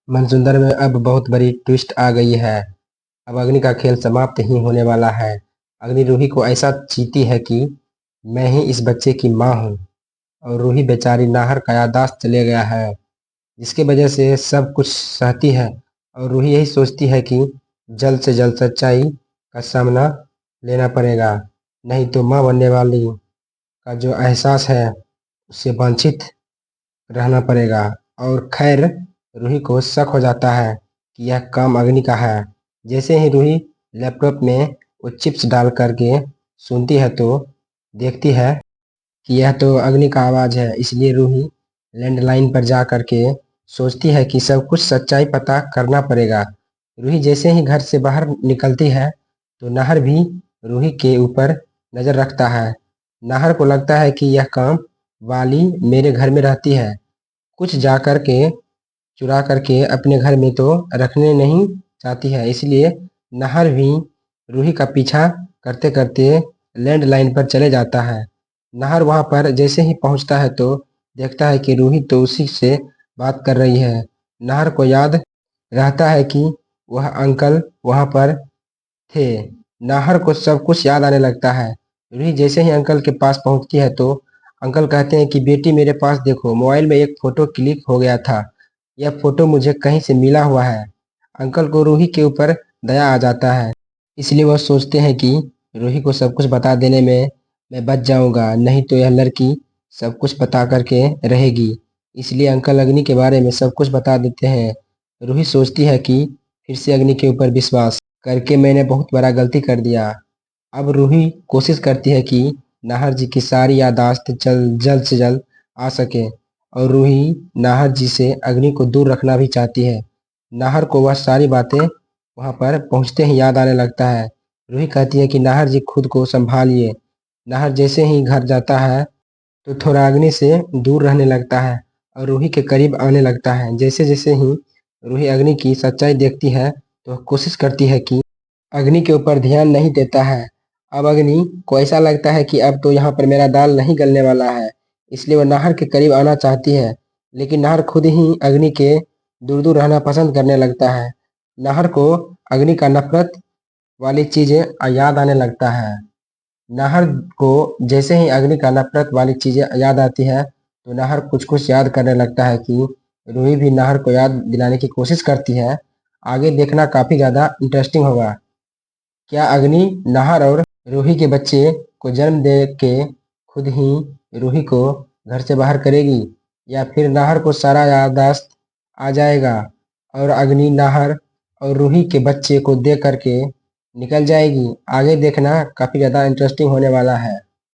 मनसुंदर में अब बहुत बड़ी ट्विस्ट आ गई है। अब अग्नि का खेल समाप्त ही होने वाला है। अग्नि रूही को ऐसा चीती है कि मैं ही इस बच्चे की माँ हूँ। और रूही बेचारी नाहर का याददाश्त चले गया है, जिसकी वजह से सब कुछ सहती है। और रूही यही सोचती है कि जल्द से जल्द सच्चाई का सामना लेना पड़ेगा, नहीं तो माँ बनने वाली का जो एहसास है उससे वंचित रहना पड़ेगा। और खैर, रूही को शक हो जाता है कि यह काम अग्नि का है। जैसे ही रूही लैपटॉप में वो चिप्स डाल करके सुनती है तो देखती है कि यह तो अग्नि का आवाज़ है। इसलिए रूही लैंडलाइन पर जा करके सोचती है कि सब कुछ सच्चाई पता करना पड़ेगा। रूही जैसे ही घर से बाहर निकलती है तो नाहर भी रूही के ऊपर नज़र रखता है। नाहर को लगता है कि यह काम वाली मेरे घर में रहती है, कुछ जा कर के चुरा करके अपने घर में तो रखने नहीं चाहती है। इसलिए नाहर भी रूही का पीछा करते करते लैंडलाइन पर चले जाता है। नाहर वहां पर जैसे ही पहुंचता है तो देखता है कि रूही तो उसी से बात कर रही है। नाहर को याद रहता है कि वह अंकल वहां पर थे। नाहर को सब कुछ याद आने लगता है। रूही जैसे ही अंकल के पास पहुंचती है तो अंकल कहते हैं कि बेटी मेरे पास देखो, मोबाइल में एक फोटो क्लिक हो गया था। यह फोटो मुझे कहीं से मिला हुआ है। अंकल को रूही के ऊपर दया आ जाता है, इसलिए वह सोचते हैं कि रूही को सब कुछ बता देने में मैं बच जाऊंगा, नहीं तो यह लड़की सब कुछ बता करके रहेगी। इसलिए अंकल अग्नि के बारे में सब कुछ बता देते हैं। रूही सोचती है कि फिर से अग्नि के ऊपर विश्वास करके मैंने बहुत बड़ा गलती कर दिया। अब रूही कोशिश करती है कि नाहर जी की सारी याददाश्त जल्द से जल्द आ सके। और रूही नाहर जी से अग्नि को दूर रखना भी चाहती है। नाहर को वह सारी बातें वहां पर पहुंचते ही याद आने लगता है। रूही कहती है कि नाहर जी खुद को संभालिए। नाहर जैसे ही घर जाता है तो थोड़ा अग्नि से दूर रहने लगता है और रूही के करीब आने लगता है। जैसे जैसे ही रूही अग्नि की सच्चाई देखती है तो कोशिश करती है कि अग्नि के ऊपर ध्यान नहीं देता है। अब अग्नि को ऐसा लगता है कि अब तो यहाँ पर मेरा दाल नहीं गलने वाला है, इसलिए वह नाहर के करीब आना चाहती है। लेकिन नाहर खुद ही अग्नि के दूर दूर रहना पसंद करने लगता है। नाहर को अग्नि का नफरत वाली चीजें याद आने लगता है। नाहर को जैसे ही अग्नि का नफरत वाली चीजें याद आती है तो नाहर कुछ कुछ याद करने लगता है कि रूही भी नाहर को याद दिलाने की कोशिश करती है। आगे देखना काफी ज्यादा इंटरेस्टिंग होगा। क्या अग्नि नाहर और रूही के बच्चे को जन्म दे के खुद ही रूही को घर से बाहर करेगी, या फिर नाहर को सारा याददाश्त आ जाएगा और अग्नि नाहर और रूही के बच्चे को दे करके निकल जाएगी? आगे देखना काफी ज्यादा इंटरेस्टिंग होने वाला है।